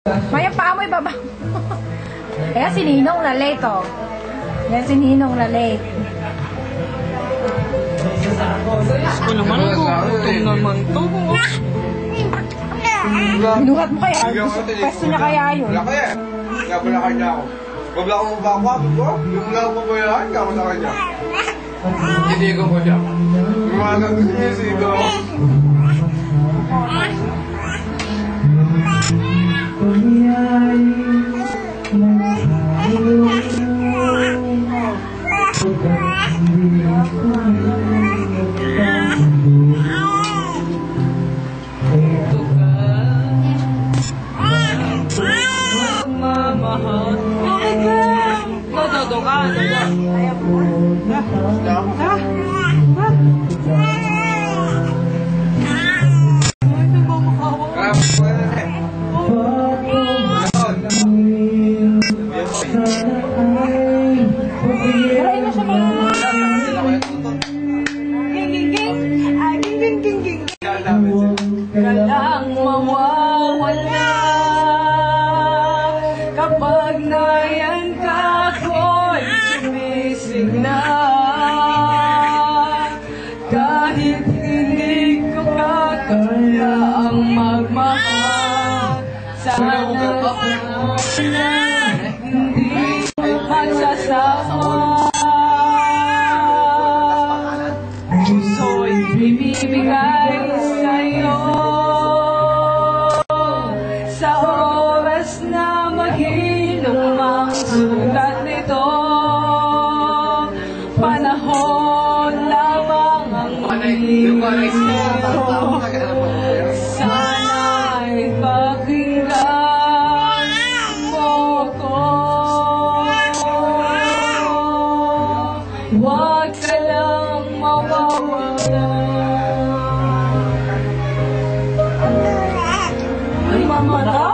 Maya pa mo ibaba. Kaya si Ninong na late, oh. Kaya si Ninong na late. Ko naman ito. Ito naman ito. Binuhat mo kaya? Pwesto niya kaya yun? Wala kaya. Wala kanya ako. Wala ko mabakwa. Yung wala ko ba yan? Kaya wala kanya. Hindi ko po siya. Gumana ko si Sito. Galang mawawala kapag nayan ka ko'y sumisig na. Kahit hindi ko kakaya ang magmahal, sana hindi magsasama. Puso'y bibigay sa'yo sa oras na maghilom ang sulat nito. Panahon lamang ang maglinis nito. Sana'y pakinggan mo ko. Huwag ka lang mawawala. Ay, mama daw.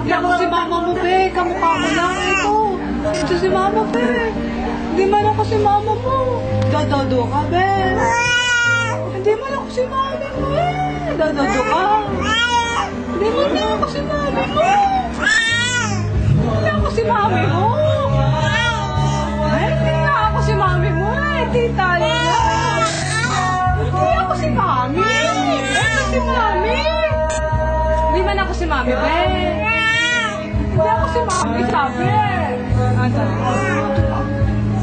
Ako si mama mo, be. Kamukha mo lang ito. Ito si mama, be. Hindi man ako si mama mo. Dadado ka, be. Hindi man ako si mami mo, eh. Dadado ka. Hindi man ako si mami mo. Hindi ako si mami mo. Ay, hindi nga ako si mami mo, eh. Di tayo na. Hindi ako si mami. Ito si mami. Hindi man ako si mami, be. Hindi ako si mami, sabi, eh.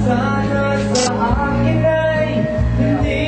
Sana sa akin ay hindi